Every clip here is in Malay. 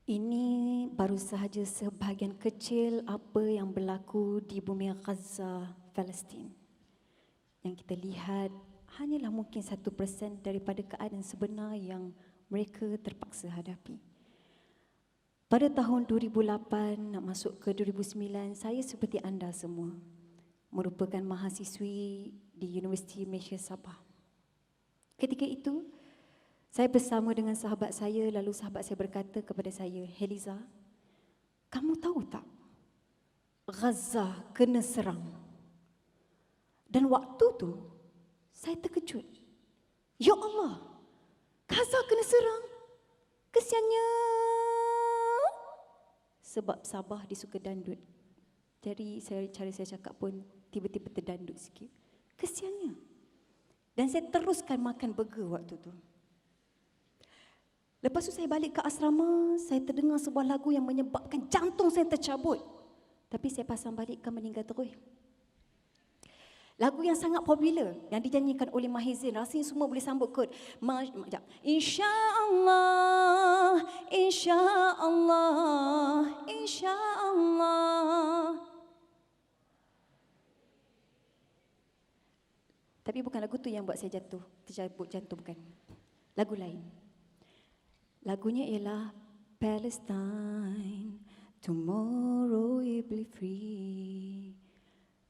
Ini baru sahaja sebahagian kecil apa yang berlaku di bumi Gaza, Palestin. Yang kita lihat hanyalah mungkin 1% daripada keadaan sebenar yang mereka terpaksa hadapi. Pada tahun 2008 nak masuk ke 2009, saya seperti anda semua merupakan mahasiswi di Universiti Malaysia Sabah. Ketika itu, saya bersama dengan sahabat saya, lalu sahabat saya berkata kepada saya, "Heliza, kamu tahu tak? Gaza kena serang." Dan waktu tu, saya terkejut. Ya Allah, Gaza kena serang? Kesiannya. Sebab Sabah dia suka dandut. Jadi cara saya cakap pun tiba-tiba terdandut sikit. Kesiannya. Dan saya teruskan makan burger waktu tu. Lepas tu saya balik ke asrama, saya terdengar sebuah lagu yang menyebabkan jantung saya tercabut. Tapi saya pasang balik kan meninggal terus. Lagu yang sangat popular, yang dinyanyikan oleh Mahizin, rasanya semua boleh sambut kot. InsyaAllah, InsyaAllah, InsyaAllah. Tapi bukan lagu tu yang buat saya tercabut jantung bukan. Lagu lain. Lagunya ialah Palestine, tomorrow will be free.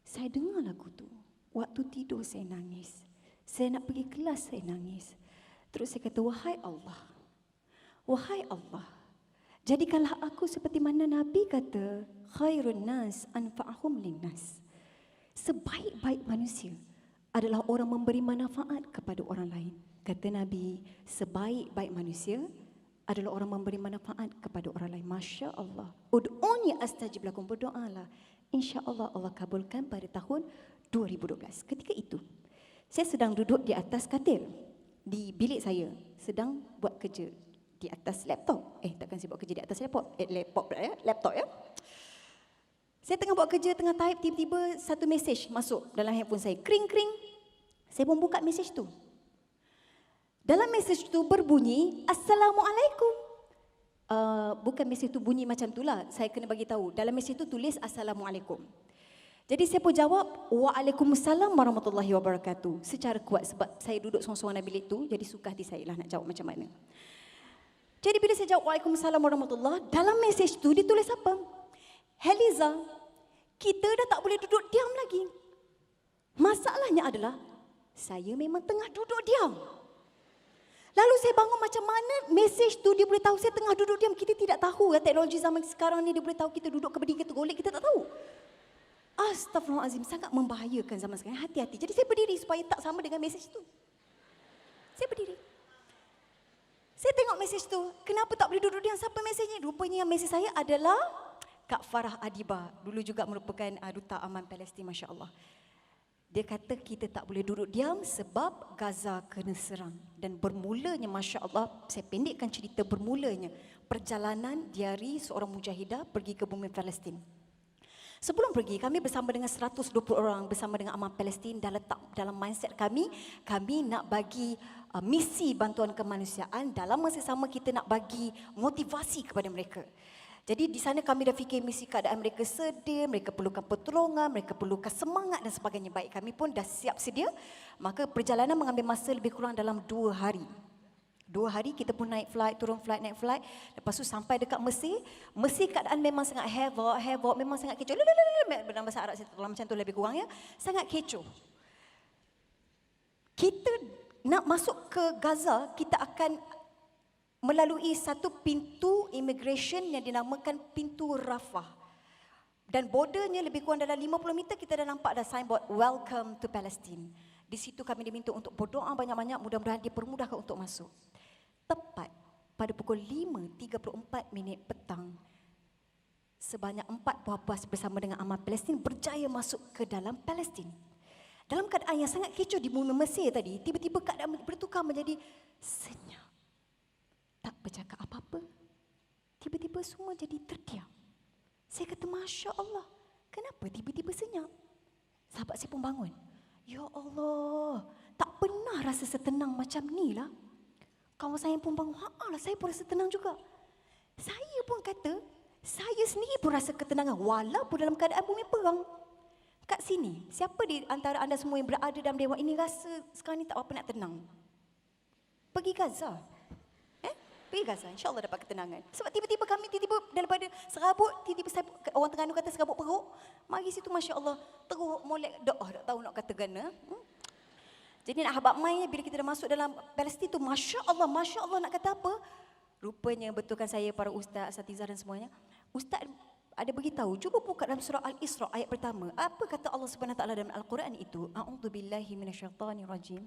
Saya dengar lagu tu. Waktu tidur saya nangis. Saya nak pergi kelas saya nangis. Terus saya kata, wahai Allah, jadikanlah aku seperti mana Nabi kata, khairun nas anfa'ahum linnas. Sebaik-baik manusia adalah orang memberi manfaat kepada orang lain. Kata Nabi, sebaik-baik manusia adalah orang memberi manfaat kepada orang lain. Masya Allah. Ud'uni astajib lakum, berdoalah. InsyaAllah Allah kabulkan pada tahun 2012. Ketika itu, saya sedang duduk di atas katil di bilik saya, sedang buat kerja di atas laptop. Takkan saya buat kerja di atas laptop. Laptop ya. Saya tengah buat kerja, tengah type, tiba-tiba satu mesej masuk dalam handphone saya. Kring-kring. Saya pun buka mesej tu. Dalam mesej tu berbunyi, Assalamualaikum. Bukan mesej tu bunyi macam tu lah. Saya kena bagi tahu. Dalam mesej tu tulis Assalamualaikum. Jadi saya pun jawab, Waalaikumsalam warahmatullahi wabarakatuh. Secara kuat sebab saya duduk seorang-seorang dalam bilik tu, jadi suka hati saya lah nak jawab macam mana. Jadi bila saya jawab Waalaikumsalam warahmatullahi, dalam mesej tu ditulis apa? Heliza, kita dah tak boleh duduk diam lagi. Masalahnya adalah, saya memang tengah duduk diam. Lalu saya bangun macam mana mesej tu dia boleh tahu saya tengah duduk diam. Kita tidak tahu ya, teknologi zaman sekarang ni dia boleh tahu kita duduk ke berdiri, kita golek, kita tak tahu. Astaghfirullahalazim, sangat membahayakan zaman sekarang. Hati-hati. Jadi saya berdiri supaya tak sama dengan mesej tu. Saya berdiri. Saya tengok mesej tu. Kenapa tak boleh duduk diam? Siapa mesejnya? Rupanya yang mesej saya adalah Kak Farah Adiba. Dulu juga merupakan Duta Aman Palestin, Masya Allah. Dia kata kita tak boleh duduk diam sebab Gaza kena serang. Dan bermulanya, Masya Allah, saya pendekkan cerita bermulanya perjalanan diari seorang mujahidah pergi ke bumi Palestin. Sebelum pergi, kami bersama dengan 120 orang bersama dengan Aman Palestin dan letak dalam mindset kami nak bagi misi bantuan kemanusiaan, dalam masa sama kita nak bagi motivasi kepada mereka. Jadi di sana kami dah fikir misi keadaan mereka sedih, mereka perlukan pertolongan, mereka perlukan semangat dan sebagainya. Baik, kami pun dah siap sedia. Maka perjalanan mengambil masa lebih kurang dalam 2 hari. 2 hari kita pun naik flight, turun flight, naik flight. Lepas tu sampai dekat Mesir. Mesir keadaan memang sangat havoc, memang sangat kecoh. Dalam bahasa Arab saya macam tu lebih kurang ya. Sangat kecoh. Kita nak masuk ke Gaza, kita akan melalui satu pintu immigration yang dinamakan pintu Rafah. Dan bordernya lebih kurang dalam 50 meter kita dah nampak dah signboard Welcome to Palestine. Di situ kami diminta untuk berdoa banyak-banyak, mudah-mudahan dipermudahkan untuk masuk. Tepat pada pukul 5.34 petang, sebanyak 4 buah bas bersama dengan Aman Palestin berjaya masuk ke dalam Palestin. Dalam keadaan yang sangat kecoh di bumi Mesir tadi, tiba-tiba keadaan bertukar menjadi senyap. Tak bercakap apa-apa. Tiba-tiba semua jadi terdiam. Saya kata, Masya Allah, kenapa tiba-tiba senyap? Sahabat saya pun bangun. Ya Allah, tak pernah rasa setenang macam ni lah. Kawan saya pun bangun, lah saya pun rasa tenang juga. Saya pun kata, saya sendiri pun rasa ketenangan walaupun dalam keadaan bumi perang. Kat sini, siapa di antara anda semua yang berada dalam dewan ini rasa sekarang ni tak apa nak tenang? Pergi Gaza. Pergi Gaza, insya-Allah dapat ketenangan. Sebab tiba-tiba kami daripada serabut, tiba-tiba orang Terengganu kata serabut perut. Mari situ masya-Allah, teruk molek doa, tak tahu nak kata gana. Jadi nak habaq mai bila kita dah masuk dalam Palestin tu masya-Allah nak kata apa? Rupanya betulkan saya para ustaz, asatizah dan semuanya. Ustaz ada beritahu, cuba buka dalam surah Al-Isra ayat pertama. Apa kata Allah Subhanahu Wa Taala dalam Al-Quran itu? A'udzubillahi minasyaitanirrajim.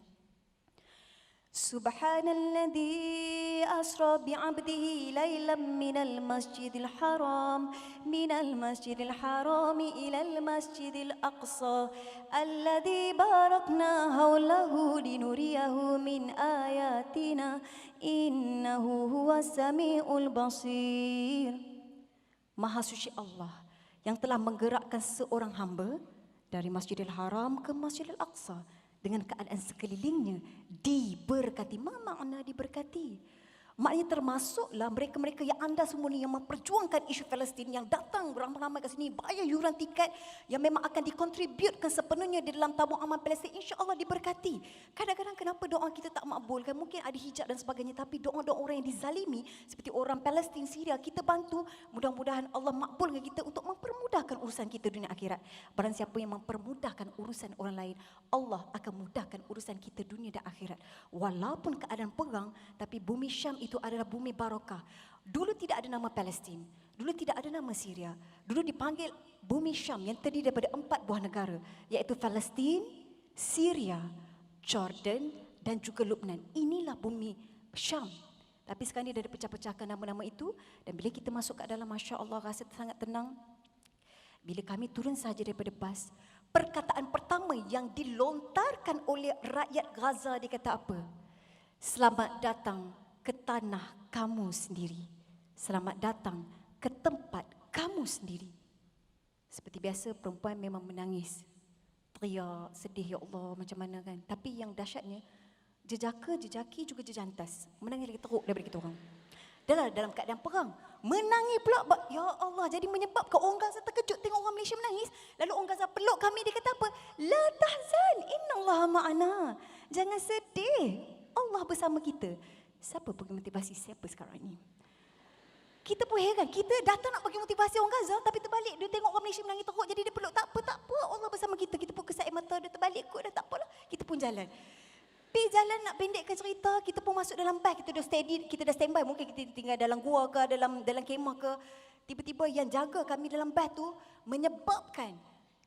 Subhanalladzi asra bi'abdihi laylan minal masjidil haram ilal masjidil aqsa alladzi barakna hawlahu linuriyahu min ayatina innahu huwas samiul basir. Maha suci Allah yang telah menggerakkan seorang hamba dari Masjidil Haram ke Masjidil Aqsa dengan keadaan sekelilingnya diberkati. Apa makna diberkati? Maknanya termasuklah mereka-mereka yang anda semua ni yang memperjuangkan isu Palestin, yang datang beramai-ramai ke sini, bayar yuran tiket yang memang akan dikontributkan sepenuhnya di dalam tabung amal Palestin, insya-Allah diberkati. Kadang-kadang kenapa doa kita tak makbul? Kan mungkin ada hijab dan sebagainya, tapi doa-doa orang yang dizalimi seperti orang Palestin, Syria, kita bantu. Mudah-mudahan Allah makbulkan kita untuk mempermudahkan urusan kita dunia akhirat. Barang siapa yang mempermudahkan urusan orang lain, Allah akan mudahkan urusan kita dunia dan akhirat. Walaupun keadaan perang, tapi bumi Syam itu adalah bumi barakah. Dulu tidak ada nama Palestin, dulu tidak ada nama Syria. Dulu dipanggil bumi Syam yang terdiri daripada 4 buah negara, iaitu Palestin, Syria, Jordan dan juga Lebanon. Inilah bumi Syam. Tapi sekarang ni dah dipecah-pecahkan nama-nama itu, dan bila kita masuk ke dalam, masya-Allah, rasa sangat tenang. Bila kami turun saja daripada bas, perkataan pertama yang dilontarkan oleh rakyat Gaza, dia kata apa? Selamat datang ke tanah kamu sendiri. Selamat datang ke tempat kamu sendiri. Seperti biasa, perempuan memang menangis, teriak, sedih, ya Allah, macam mana kan. Tapi yang dahsyatnya, jejaki juga jejantas menangis lagi teruk daripada kita orang. Dalam keadaan perang, menangis pula, ya Allah, jadi menyebabkan orang Gaza terkejut tengok orang Malaysia menangis. Lalu orang Gaza peluk kami, dia kata apa? La tahzan, innallaha ma'ana. Jangan sedih, Allah bersama kita. Siapa bagi motivasi siapa sekarang ni? Kita pun heran, kita datang nak bagi motivasi orang Gaza, tapi terbalik, dia tengok orang Malaysia menangis teruk, jadi dia peluk. Tak apa, Allah bersama kita. Kita pun kesat mata, dia terbalik kot, dah tak apalah. Kita pun jalan. Pergi jalan, nak pendekkan cerita, kita pun masuk dalam bas, kita dah steady, kita dah standby. Mungkin kita tinggal dalam gua ke, dalam kemah ke. Tiba-tiba yang jaga kami dalam bas tu menyebabkan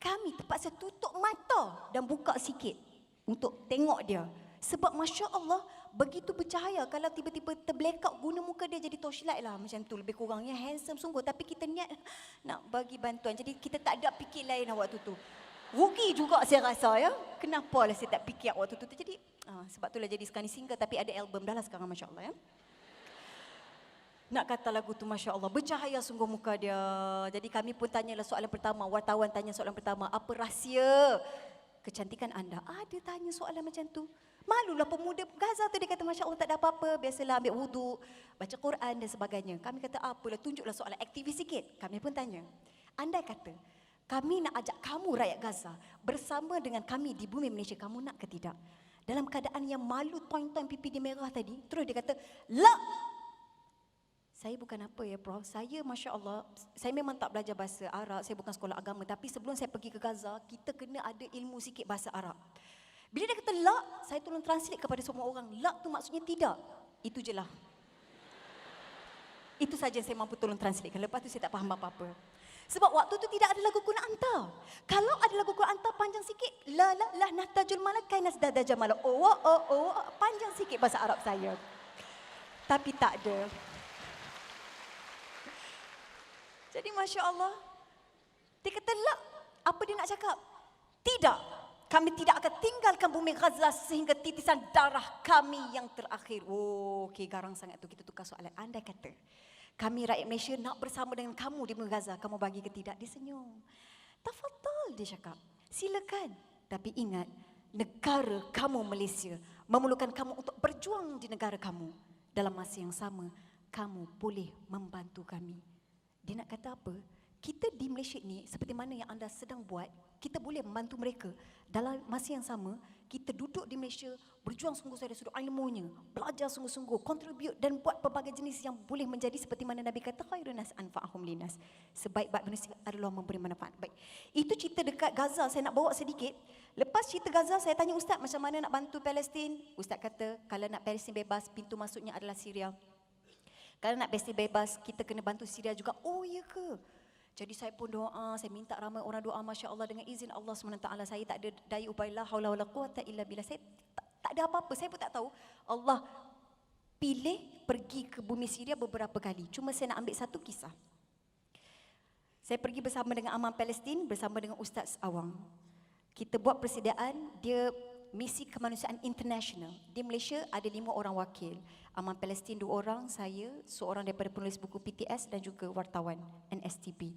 kami terpaksa tutup mata dan buka sikit untuk tengok dia. Sebab Masya Allah, begitu bercahaya. Kalau tiba-tiba terblackout, guna muka dia jadi torchlight lah. Macam tu, lebih kurangnya handsome sungguh. Tapi kita niat nak bagi bantuan. Jadi kita tak ada fikir lain waktu tu. Rugi juga saya rasa ya. Kenapa lah saya tak fikir waktu tu. Jadi sebab itulah jadi sekarang ni single, tapi ada album dah lah sekarang, Masya Allah ya. Nak kata lagu tu Masya Allah, bercahaya sungguh muka dia. Jadi kami pun tanyalah soalan pertama, wartawan tanya soalan pertama, apa rahsia kecantikan anda? Ada tanya soalan macam tu. Malulah pemuda Gaza tu, dia kata Masya Allah tak ada apa-apa, biasalah ambil wuduk, baca Quran dan sebagainya. Kami kata apalah, tunjuklah soalan aktivis sikit. Kami pun tanya, andai kata kami nak ajak kamu rakyat Gaza bersama dengan kami di bumi Malaysia, kamu nak ke tidak? Dalam keadaan yang malu, toing-toing pipi dia merah tadi, terus dia kata, la. Saya bukan apa ya Prof, saya Masya Allah, saya memang tak belajar bahasa Arab, saya bukan sekolah agama, tapi sebelum saya pergi ke Gaza, kita kena ada ilmu sikit bahasa Arab. Bila dia kata la, saya tolong translate kepada semua orang, la tu maksudnya tidak. Itu je lah. Itu saja yang saya mampu tolong translate. Lepas tu saya tak faham apa-apa. Sebab waktu tu tidak ada lagu Quran anta. Kalau ada lagu Quran anta panjang sikit, la nahtajul malakai nasdada jamala. Oh, panjang sikit bahasa Arab saya. Tapi tak ada. Jadi Masya Allah, dia kata la, apa dia nak cakap? Tidak, kami tidak akan tinggalkan bumi Gaza sehingga titisan darah kami yang terakhir. Oh, okey, garang sangat tu. Kita tukar soalan. Andai kata kami rakyat Malaysia nak bersama dengan kamu di bumi Gaza, kamu bagi ke tidak? Dia senyum. Tafadhal, dia cakap. Silakan. Tapi ingat, negara kamu Malaysia memerlukan kamu untuk berjuang di negara kamu. Dalam masa yang sama, kamu boleh membantu kami. Dia nak kata apa? Kita di Malaysia ni, seperti mana yang anda sedang buat, kita boleh membantu mereka. Dalam masa yang sama, kita duduk di Malaysia, berjuang sungguh-sungguh dari sudut ilmunya, belajar sungguh-sungguh, contribute dan buat pelbagai jenis yang boleh menjadi seperti mana Nabi kata, khairun nas anfa'ahum linnas. Sebaik-baik manusia adalah memberi manfaat. Baik. Itu cerita dekat Gaza, saya nak bawa sedikit. Lepas cerita Gaza, saya tanya Ustaz macam mana nak bantu Palestin. Ustaz kata, kalau nak Palestin bebas, pintu masuknya adalah Syria. Kalau nak Palestin bebas, kita kena bantu Syria juga. Oh ya ke? Jadi saya pun doa, saya minta ramai orang doa, Masya Allah, dengan izin Allah SWT. Saya tak ada daya upaya, la haula wala quwata illa billah. Saya tak ada apa-apa, saya pun tak tahu. Allah pilih pergi ke bumi Syria beberapa kali. Cuma saya nak ambil satu kisah. Saya pergi bersama dengan Aman Palestin, bersama dengan Ustaz Awang. Kita buat persediaan, dia misi kemanusiaan internasional. Di Malaysia ada 5 orang wakil. Aman Palestin 2 orang, saya, seorang daripada penulis buku PTS dan juga wartawan NSTP.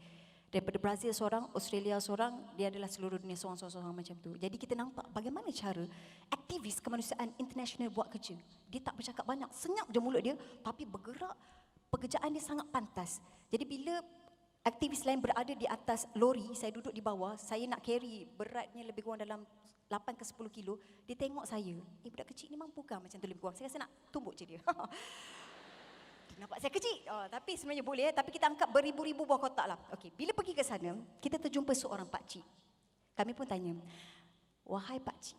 Daripada Brazil seorang, Australia seorang, dia adalah seluruh dunia seorang-seorang macam tu. Jadi kita nampak bagaimana cara aktivis kemanusiaan internasional buat kerja. Dia tak bercakap banyak, senyap je mulut dia, tapi bergerak, pekerjaan dia sangat pantas. Jadi bila aktivis lain berada di atas lori, saya duduk di bawah, saya nak carry beratnya lebih kurang dalam 8 ke 10 kilo, dia tengok saya, budak kecil ni mampukah macam tu lebih kurang. Saya rasa nak tumbuk je dia. Dia nampak saya kecil, tapi sebenarnya boleh, tapi kita angkat beribu-ribu buah kotak lah. Okey, bila pergi ke sana, kita terjumpa seorang pakcik. Kami pun tanya, wahai pakcik,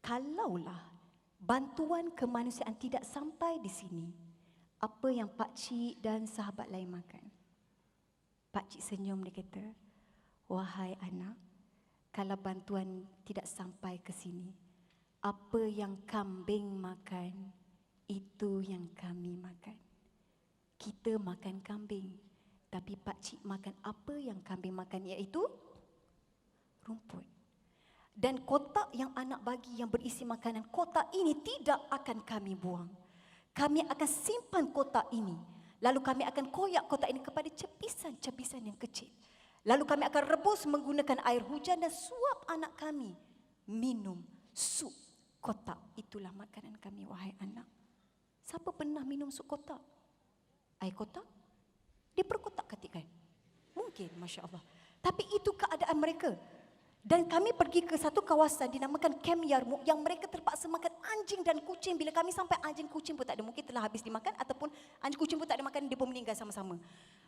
kalaulah bantuan kemanusiaan tidak sampai di sini, apa yang pakcik dan sahabat lain makan? Pakcik senyum, dia kata, wahai anak, kalau bantuan tidak sampai ke sini, apa yang kambing makan, itu yang kami makan. Kita makan kambing, tapi pakcik makan apa yang kambing makan, iaitu rumput. Dan kotak yang anak bagi yang berisi makanan, kotak ini tidak akan kami buang. Kami akan simpan kotak ini. Lalu kami akan koyak kotak ini kepada cepisan-cepisan yang kecil. Lalu kami akan rebus menggunakan air hujan dan suap anak kami minum sup kotak. Itulah makanan kami, wahai anak. Siapa pernah minum sup kotak? Air kotak? Dia perkotak-katikkan. Mungkin, Masya Allah. Tapi itu keadaan mereka. Dan kami pergi ke satu kawasan dinamakan Kem Yarmouk yang mereka terpaksa makan anjing dan kucing. Bila kami sampai, anjing kucing pun tak ada. Mungkin telah habis dimakan ataupun anjing kucing pun tak ada makan, dia pun meninggal sama-sama.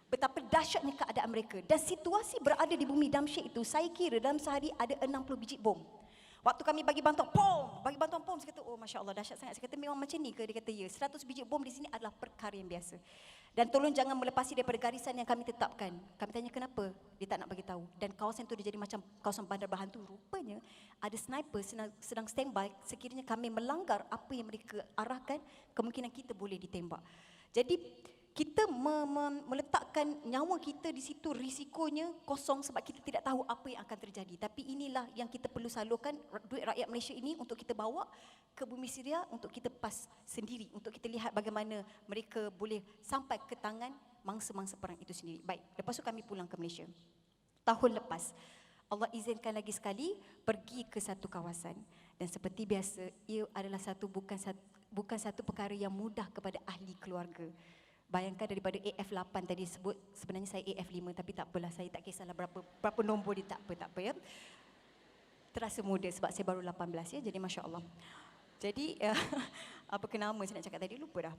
Betapa dahsyatnya keadaan mereka. Dan situasi berada di bumi Damsyik itu, saya kira dalam sehari ada 60 biji bom. Waktu kami bagi bantuan, pom! Bagi bantuan pom, saya kata, oh Masya Allah, dahsyat sangat. Saya kata, memang macam ni ke? Dia kata, ya, 100 biji bom di sini adalah perkara yang biasa. Dan tolong jangan melepasi daripada garisan yang kami tetapkan. Kami tanya kenapa? Dia tak nak bagi tahu. Dan kawasan itu dia jadi macam kawasan bandar berhantu. Rupanya ada sniper sedang standby. Sekiranya kami melanggar apa yang mereka arahkan, kemungkinan kita boleh ditembak. Jadi kita meletakkan nyawa kita di situ, risikonya kosong sebab kita tidak tahu apa yang akan terjadi. Tapi inilah yang kita perlu salurkan, duit rakyat Malaysia ini untuk kita bawa ke bumi Syria, untuk kita pas sendiri, untuk kita lihat bagaimana mereka boleh sampai ke tangan mangsa-mangsa perang itu sendiri. Baik, lepas itu kami pulang ke Malaysia. Tahun lepas, Allah izinkan lagi sekali pergi ke satu kawasan. Dan seperti biasa, ia adalah bukan satu perkara yang mudah kepada ahli keluarga. Bayangkan daripada AF8 tadi sebut, sebenarnya saya AF5, tapi tak apalah, saya tak kisahlah berapa nombor dia, tak apa ya. Terasa muda sebab saya baru 18 ya, jadi Masya Allah. Jadi apa ke nama saya nak cakap tadi, lupa dah.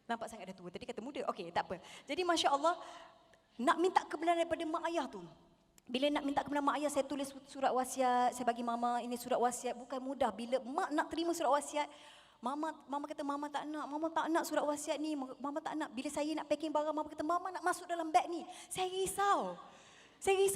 Nampak sangat dah tua, tadi kata muda, okey tak apa. Jadi Masya Allah, nak minta kebenaran daripada mak ayah tu. Bila nak minta kebenaran mak ayah, saya tulis surat wasiat, saya bagi mama, ini surat wasiat, bukan mudah. Bila mak nak terima surat wasiat, Mama kata, mama tak nak surat wasiat ni, mama tak nak. Bila saya nak packing barang, mama kata, mama nak masuk dalam beg ni. Saya risau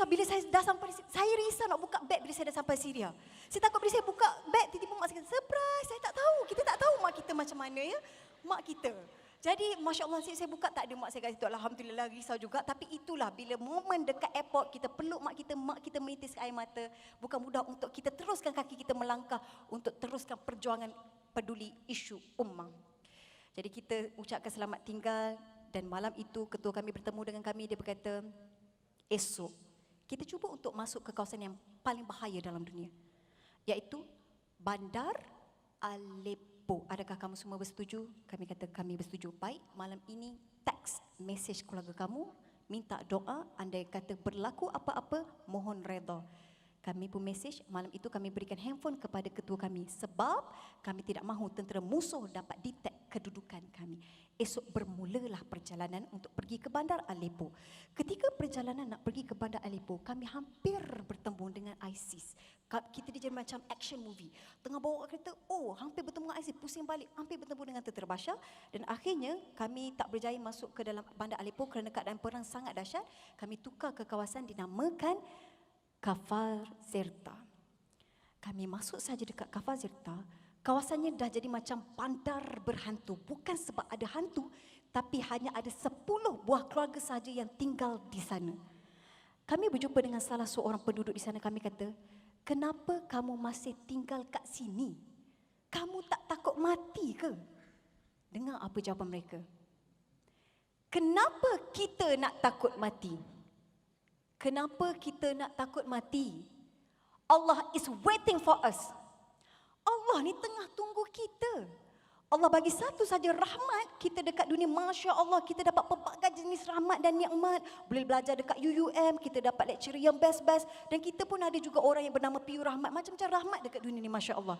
bila saya dah sampai, saya risau nak buka beg bila saya dah sampai Syria. Saya takut bila saya buka beg, tiba-tiba mak saya kata, surprise, saya tak tahu. Kita tak tahu mak kita macam mana ya, mak kita. Jadi Masya Allah, saya buka tak ada mak saya kat situ. Alhamdulillah, risau juga. Tapi itulah bila momen dekat airport, kita peluk mak kita menitis air mata. Bukan mudah untuk kita teruskan kaki kita melangkah untuk teruskan perjuangan peduli isu ummah. Jadi kita ucapkan selamat tinggal dan malam itu ketua kami bertemu dengan kami, dia berkata, esok kita cuba untuk masuk ke kawasan yang paling bahaya dalam dunia, iaitu Bandar Aleppo. Ipoh, adakah kamu semua bersetuju? Kami kata kami bersetuju. Baik, malam ini teks mesej keluarga kamu, minta doa, andai kata berlaku apa-apa, mohon reda. Kami pun mesej, malam itu kami berikan handphone kepada ketua kami sebab kami tidak mahu tentera musuh dapat detect kedudukan kami. Esok bermulalah perjalanan untuk pergi ke bandar Aleppo. Ketika perjalanan nak pergi ke bandar Aleppo, kami hampir bertemu dengan ISIS. Kita jadi macam action movie. Tengah bawa kereta, hampir bertemu dengan ISIS, pusing balik, hampir bertemu dengan tentera Bashar. Dan akhirnya kami tak berjaya masuk ke dalam bandar Aleppo kerana keadaan perang sangat dahsyat. Kami tukar ke kawasan dinamakan Kafar Zerta. Kami masuk saja dekat Kafar Zerta, kawasannya dah jadi macam bandar berhantu. Bukan sebab ada hantu, tapi hanya ada 10 buah keluarga saja yang tinggal di sana. Kami berjumpa dengan salah seorang penduduk di sana. Kami kata, kenapa kamu masih tinggal kat sini? Kamu tak takut mati ke? Dengar apa jawapan mereka. Kenapa kita nak takut mati? Kenapa kita nak takut mati? Allah is waiting for us. Allah ni tengah tunggu kita. Allah bagi satu saja rahmat kita dekat dunia. Masya Allah, kita dapat pelbagai jenis rahmat dan nikmat. Boleh belajar dekat UUM, kita dapat lecturer yang best-best. Dan kita pun ada juga orang yang bernama Piu Rahmat. Macam-macam rahmat dekat dunia ni, Masya Allah.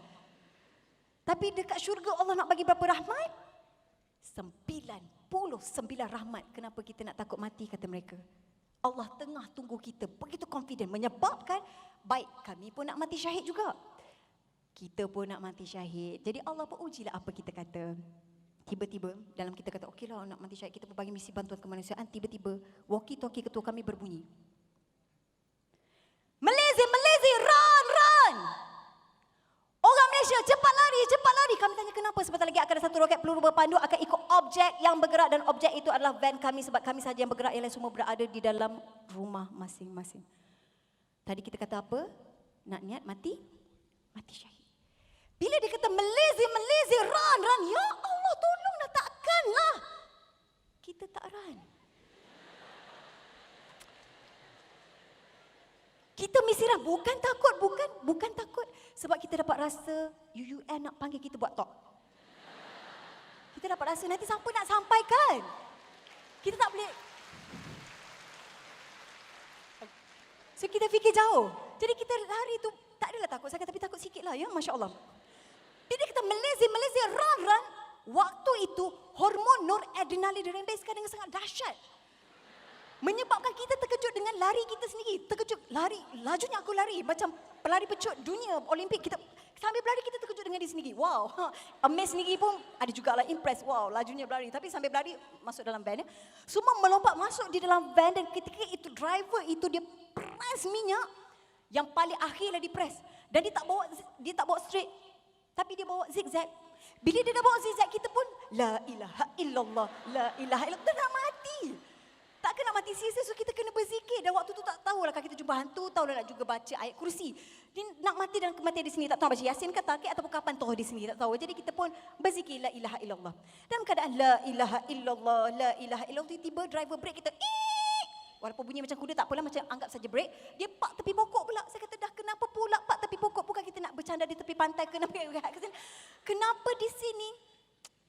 Tapi dekat syurga Allah nak bagi berapa rahmat? 99 rahmat. Kenapa kita nak takut mati, kata mereka. Allah tengah tunggu kita, begitu confident, menyebabkan baik kami pun nak mati syahid juga. Kita pun nak mati syahid. Jadi Allah pun ujilah apa kita kata. Tiba-tiba dalam kita kata okeylah nak mati syahid, kita pun bagi misi bantuan kemanusiaan. Tiba-tiba walkie-talkie ketua kami berbunyi. Malaysia, Malaysia, run! Orang Malaysia, cepat lari, cepat lari. Kami tanya kenapa? Sebentar lagi akan ada satu roket peluru berpandu akan ikut objek yang bergerak. Dan objek itu adalah van kami sebab kami saja yang bergerak. Yang lain semua berada di dalam rumah masing-masing. Tadi kita kata apa? Nak niat mati? Mati syahid. Bila dia kata Malaysia, Malaysia, run. Ya Allah, tolonglah, takkanlah kita tak run. Kita mesti run. Bukan takut, bukan takut. Sebab kita dapat rasa UUN nak panggil kita buat talk. Kita dapat rasa nanti siapa nak sampaikan. Kita tak boleh. So kita fikir jauh. Jadi kita lari tu tak adalah takut sangat, tapi takut sikit lah ya, Masya Allah. Bila kita Malaysia, Malaysia, run. Waktu itu hormon noradrenalin dirembeskan dengan sangat dahsyat. Menyebabkan kita terkejut dengan lari kita sendiri. Terkejut, lari, lajunya aku lari. Macam pelari pecut dunia Olimpik. Kita sambil berlari kita terkejut dengan diri sendiri. Wow, amazed sendiri pun ada juga lah impress. Wow, lajunya berlari. Tapi sambil berlari masuk dalam van. Semua melompat masuk di dalam van dan ketika itu driver itu dia press minyak. Yang paling akhir lah di press. Dan dia tak bawa straight. Tapi dia bawa zigzag. Bila dia dah bawa zigzag kita pun la ilaha illallah, la ilaha illallah. Kita nak mati. Tak kena mati sia-sia, so kita kena berzikir. Dan waktu tu tak tahulah kalau kita jumpa hantu, tahulah nak juga baca ayat kursi. Dia nak mati dan kematian di sini, tak tahu baca Yasin ke Takik ataupun kapan tahu di sini, tak tahu. Jadi kita pun berzikir la ilaha illallah. Dalam keadaan la ilaha illallah, la ilaha illallah, tiba-tiba driver break kita. Walaupun bunyi macam kuda tak apalah, macam anggap saja break. Dia park tepi pokok pula. Saya kata dah kenapa pula park tepi pokok? Bukan kita nak bercanda di tepi pantai ke? Kenapa di sini?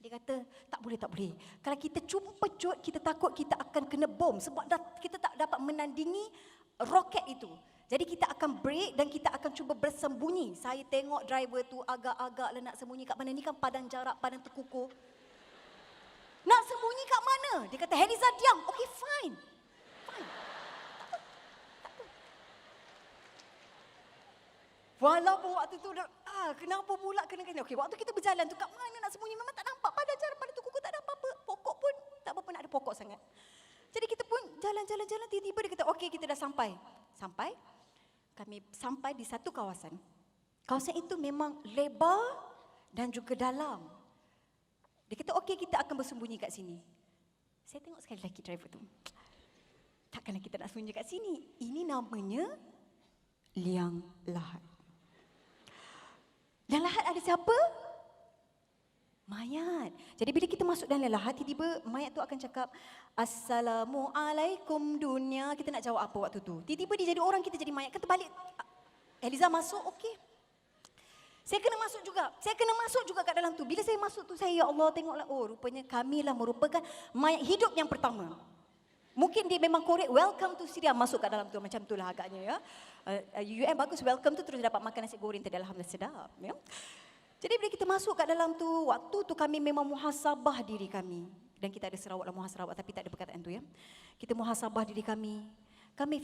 Dia kata, tak boleh. Kalau kita cuba pecut, kita takut kita akan kena bom. Sebab kita tak dapat menandingi roket itu. Jadi kita akan break dan kita akan cuba bersembunyi. Saya tengok driver tu agak-agak lah nak sembunyi kat mana. Ni kan padang jarak, padang terkukuh. Nak sembunyi kat mana? Dia kata, Heliza diam. Okay, fine. Walaupun waktu tu kenapa pula kena. Okey, waktu kita berjalan tu kat mana nak sembunyi, memang tak nampak pada jarak pada tu kuku, tak ada apa-apa. Pokok pun tak apa nak ada pokok sangat. Jadi kita pun jalan-jalan tiba-tiba dia kata okey kita dah sampai. Kami sampai di satu kawasan. Kawasan itu memang lebar dan juga dalam. Dia kata okey kita akan bersembunyi kat sini. Saya tengok sekali lelaki driver tu. Takkanlah kita nak sembunyi kat sini. Ini namanya liang lahat. Liang lahat ada siapa? Mayat. Jadi bila kita masuk dalam liang lahat, tiba-tiba mayat tu akan cakap, Assalamualaikum dunia. Kita nak jawab apa waktu tu? Tiba-tiba dia jadi orang, kita jadi mayat. Kata balik, Eliza masuk, okey. Saya kena masuk juga. Saya kena masuk juga kat dalam tu. Bila saya masuk tu, saya, ya Allah, tengoklah, oh rupanya kamilah merupakan mayat hidup yang pertama. Mungkin dia memang korek, welcome to Syria, masuk kat dalam tu. Macam itulah agaknya ya. UM bagus, welcome tu terus dapat makan nasi goreng tadi, alhamdulillah sedap. Ya. Jadi bila kita masuk kat dalam tu, waktu tu kami memang muhasabah diri kami. Dan kita ada Sarawak lah muhasabah, tapi tak ada perkataan tu ya. Kita muhasabah diri kami. Kami